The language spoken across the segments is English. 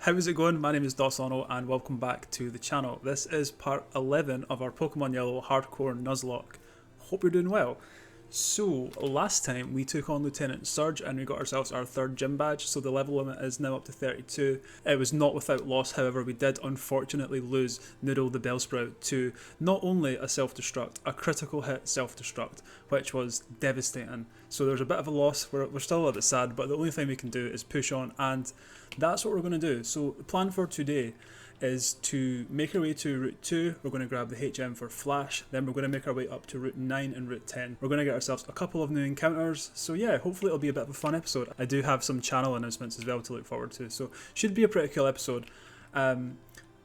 How's it going? My name is dawsono and welcome back to the channel. This is part 11 of our Pokemon Yellow Hardcore Nuzlocke. Hope you're doing well. So, last time we took on Lieutenant Surge and we got ourselves our third gym badge, so the level limit is now up to 32. It was not without loss, however, we did unfortunately lose Noodle the Bellsprout to not only a self-destruct, a critical hit self-destruct, which was devastating. So there's a bit of a loss, we're still a little bit sad, but the only thing we can do is push on, and that's what we're going to do. So the plan for today is to make our way to Route 2, we're going to grab the HM for Flash, then we're going to make our way up to Route 9 and Route 10. We're going to get ourselves a couple of new encounters, so yeah, hopefully it'll be a bit of a fun episode. I do have some channel announcements as well to look forward to, so should be a pretty cool episode.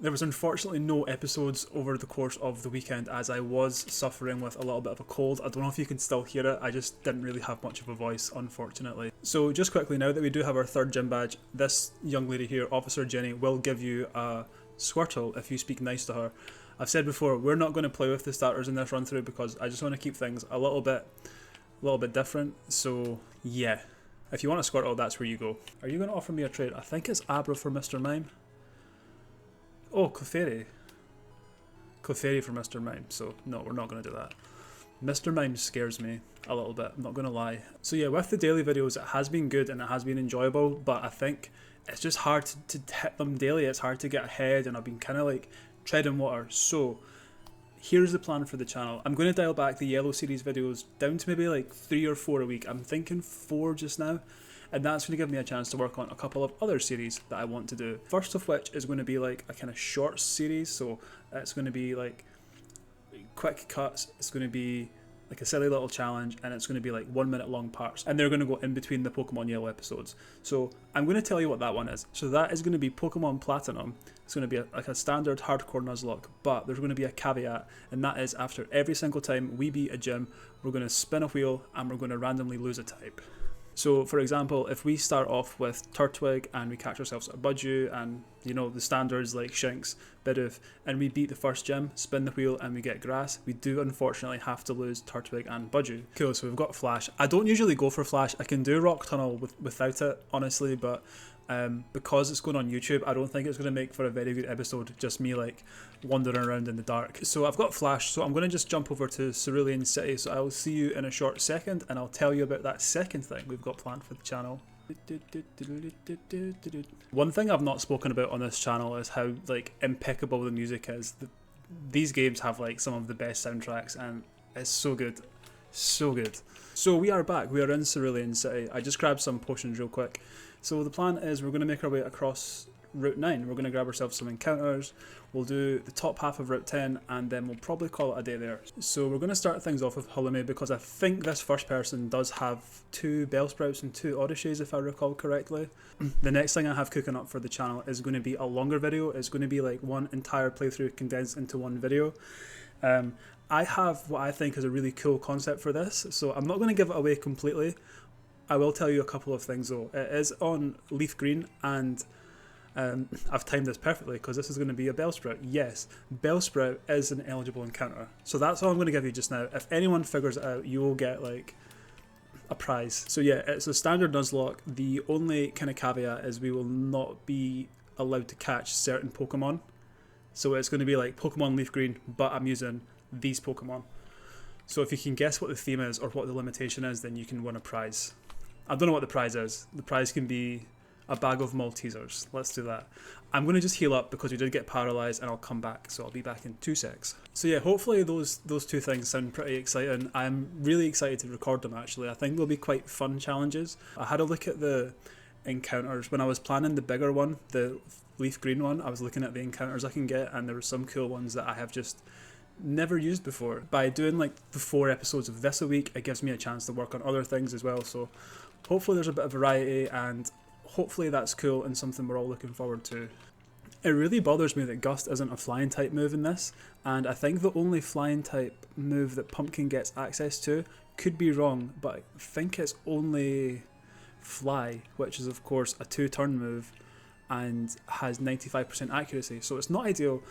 There was unfortunately no episodes over the course of the weekend as I was suffering with a little bit of a cold. I don't know if you can still hear it, I just didn't really have much of a voice, unfortunately. So just quickly, now that we do have our third gym badge, this young lady here, Officer Jenny, will give you a Squirtle if you speak nice to her. I've said before, we're not going to play with the starters in this run through because I just want to keep things a little bit different. So yeah, if you want a Squirtle, that's where you go. Are you going to offer me a trade? I think it's Abra for Mr. Mime. Oh, Clefairy. Clefairy for Mr. Mime, so no, we're not going to do that. Mr. Mime scares me a little bit, I'm not going to lie. So yeah, with the daily videos, it has been good and it has been enjoyable, but I think it's just hard to hit them daily. It's hard to get ahead, and I've been kind of like treading water. So here's the plan for the channel. I'm going to dial back the Yellow series videos down to maybe like 3 or 4 a week. I'm thinking 4 just now. And that's going to give me a chance to work on a couple of other series that I want to do. First of which is going to be like a kind of short series. So it's going to be like quick cuts. It's going to be like a silly little challenge, and it's going to be like 1 minute long parts, and they're going to go in between the Pokemon Yellow episodes. So I'm going to tell you what that one is. So that is going to be Pokemon Platinum. It's going to be like a standard hardcore Nuzlocke, but there's going to be a caveat, and that is after every single time we beat a gym, we're going to spin a wheel and we're going to randomly lose a type. So for example, if we start off with Turtwig and we catch ourselves a Budgie and, you know, the standards like Shinx, Bidoof, and we beat the first gym, spin the wheel and we get Grass, we do unfortunately have to lose Turtwig and Budgie. Cool, so we've got Flash. I don't usually go for Flash, I can do Rock Tunnel without it, honestly, but because it's going on YouTube, I don't think it's going to make for a very good episode, just me like wandering around in the dark. So I've got Flash, so I'm going to just jump over to Cerulean City, so I'll see you in a short second and I'll tell you about that second thing we've got planned for the channel. One thing I've not spoken about on this channel is how like impeccable the music is. These games have like some of the best soundtracks and it's so good. So good. So we are back, we are in Cerulean City. I just grabbed some potions real quick. So the plan is we're going to make our way across Route 9. We're going to grab ourselves some encounters, we'll do the top half of Route 10, and then we'll probably call it a day there. So we're going to start things off with Hulame because I think this first person does have 2 Bellsprouts and 2 Odysseys if I recall correctly. The next thing I have cooking up for the channel is going to be a longer video. It's going to be like one entire playthrough condensed into one video. I have what I think is a really cool concept for this, so I'm not going to give it away completely. I will tell you a couple of things though. It is on Leaf Green, and I've timed this perfectly because this is going to be a Bellsprout. Yes, Bellsprout is an eligible encounter. So that's all I'm going to give you just now. If anyone figures it out, you will get like a prize. So yeah, it's a standard Nuzlocke. The only kind of caveat is we will not be allowed to catch certain Pokemon. So it's going to be like Pokemon Leaf Green, but I'm using these Pokemon. So if you can guess what the theme is or what the limitation is, then you can win a prize. I don't know what the prize is. The prize can be a bag of Maltesers. Let's do that. I'm going to just heal up because we did get paralysed and I'll come back. So I'll be back in 2 secs. So yeah, hopefully those 2 things sound pretty exciting. I'm really excited to record them actually. I think they'll be quite fun challenges. I had a look at the encounters when I was planning the bigger one, the Leaf Green one. I was looking at the encounters I can get and there were some cool ones that I have just never used before. By doing like the 4 episodes of this a week, it gives me a chance to work on other things as well. So hopefully there's a bit of variety and hopefully that's cool and something we're all looking forward to. It really bothers me that Gust isn't a flying type move in this, and I think the only flying type move that Pumpkin gets access to, could be wrong, but I think it's only Fly, which is of course a 2-turn move and has 95% accuracy, so it's not ideal,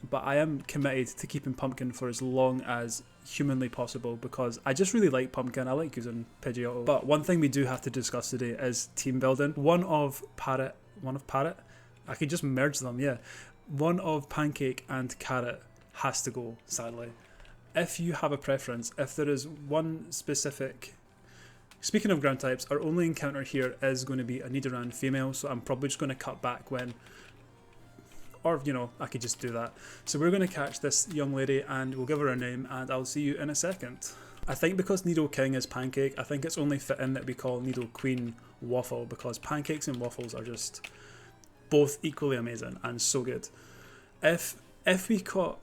but I am committed to keeping Pumpkin for as long as humanly possible because I just really like Pumpkin. I like using Pidgeotto. But one thing we do have to discuss today is team building. One of Parrot I could just merge them, yeah. One of Pancake and Carrot has to go, sadly. If you have a preference, if there is one specific... Speaking of ground types, our only encounter here is going to be a Nidoran female, so I'm probably just going to cut back when... Or, you know, I could just do that. So we're going to catch this young lady and we'll give her a name and I'll see you in a second. I think because Nido King is Pancake, I think it's only fitting that we call Nido Queen Waffle, because pancakes and waffles are just both equally amazing and so good. If we caught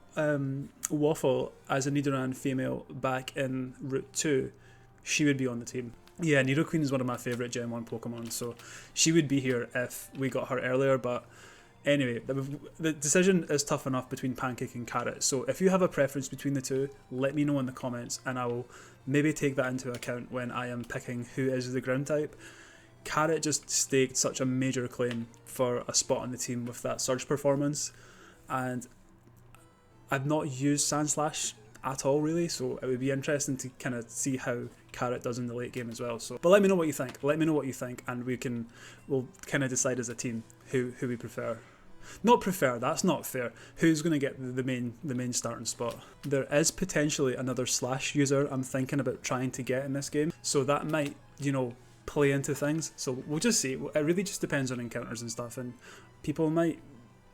Waffle as a Nidoran female back in Route 2, she would be on the team. Yeah, Nido Queen is one of my favourite Gen 1 Pokemon, so she would be here if we got her earlier, but anyway, the decision is tough enough between Pancake and Carrot, so if you have a preference between the two, let me know in the comments and I will maybe take that into account when I am picking who is the ground type. Carrot just staked such a major claim for a spot on the team with that Surge performance, and I've not used Sandslash at all really, so it would be interesting to kind of see how Carrot does in the late game as well. So, but let me know what you think. Let me know what you think, and we'll kind of decide as a team who we prefer. Not prefer, that's not fair. Who's going to get the main starting spot? There is potentially another Slash user I'm thinking about trying to get in this game, so that might, you know, play into things. So we'll just see. It really just depends on encounters and stuff, and people might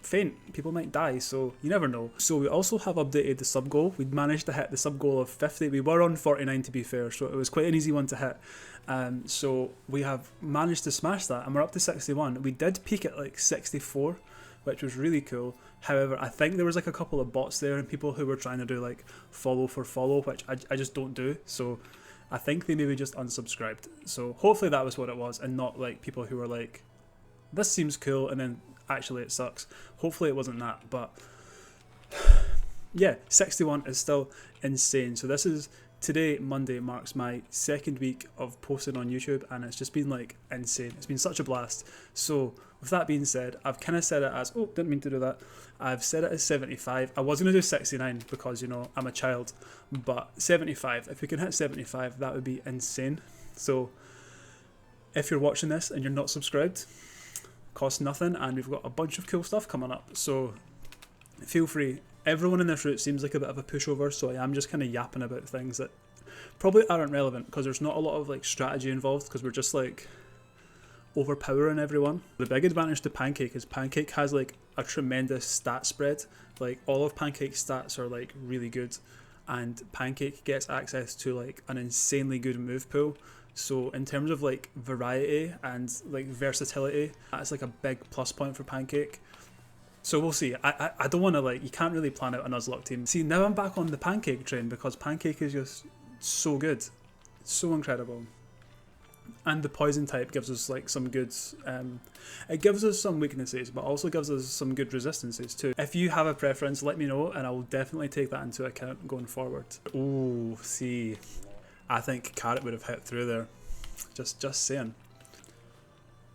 faint, people might die, so you never know. So we also have updated the sub goal. We'd managed to hit the sub goal of 50. We were on 49 to be fair, so it was quite an easy one to hit. So we have managed to smash that and we're up to 61. We did peak at like 64, which was really cool. However, I think there was like a couple of bots there and people who were trying to do like follow for follow, which I just don't do. So I think they maybe just unsubscribed. So hopefully that was what it was, and not like people who were like, this seems cool, and then actually it sucks. Hopefully it wasn't that, but yeah, 61 is still insane. So this is, today, Monday, marks my second week of posting on YouTube, and it's just been like insane. It's been such a blast. So with that being said, I've kind of set it as, oh, didn't mean to do that. I've set it as 75. I was going to do 69 because, you know, I'm a child, but 75, if we can hit 75, that would be insane. So if you're watching this and you're not subscribed, costs nothing, and we've got a bunch of cool stuff coming up, so feel free. Everyone in this route seems like a bit of a pushover, so I am just kind of yapping about things that probably aren't relevant because there's not a lot of like strategy involved, because we're just like overpowering everyone. The big advantage to Pancake is Pancake has like a tremendous stat spread. Like all of Pancake's stats are like really good, and Pancake gets access to like an insanely good move pool. So in terms of like variety and like versatility, that's like a big plus point for Pancake. So we'll see. I don't want to like, you can't really plan out a Nuzlocke team. See, now I'm back on the Pancake train because Pancake is just so good. So incredible. And the poison type gives us like some good, it gives us some weaknesses, but also gives us some good resistances too. If you have a preference, let me know and I will definitely take that into account going forward. Oh, see, I think Carrot would have hit through there. Just saying.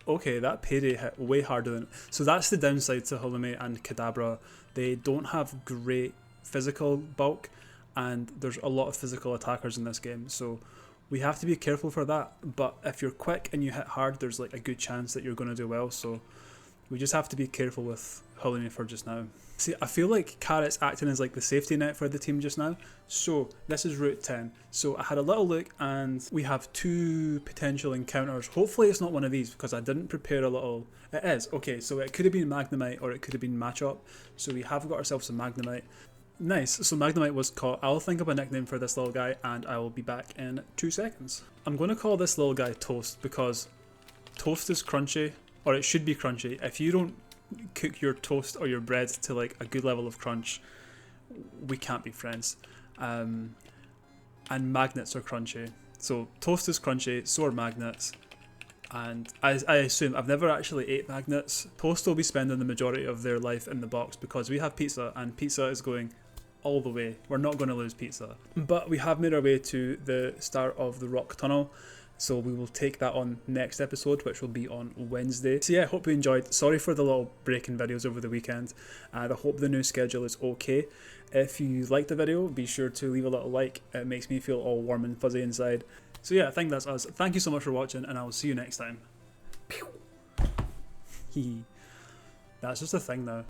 Okay, that Payday hit way harder than... So that's the downside to Halloumi and Kadabra. They don't have great physical bulk, and there's a lot of physical attackers in this game, so we have to be careful for that. But if you're quick and you hit hard, there's like a good chance that you're going to do well, so we just have to be careful with Halloumi for just now. See, I feel like Carrot's acting as like the safety net for the team just now. So this is Route 10. So I had a little look and we have 2 potential encounters. Hopefully it's not one of these because I didn't prepare a little... It is. Okay, so it could have been Magnemite or it could have been Machop. So we have got ourselves a Magnemite. Nice, so Magnemite was caught. I'll think of a nickname for this little guy and I will be back in 2 seconds. I'm going to call this little guy Toast because toast is crunchy, or it should be crunchy. If you don't cook your toast or your bread to like a good level of crunch, we can't be friends. And magnets are crunchy. So toast is crunchy, so are magnets. And I assume, I've never actually ate magnets. Toast will be spending the majority of their life in the box because we have pizza and pizza is going all the way. We're not going to lose pizza. But we have made our way to the start of the rock tunnel. So we will take that on next episode, which will be on Wednesday. So yeah, I hope you enjoyed. Sorry for the little break in videos over the weekend. And I hope the new schedule is okay. If you liked the video, be sure to leave a little like. It makes me feel all warm and fuzzy inside. So yeah, I think that's us. Thank you so much for watching, and I will see you next time. That's just a thing now.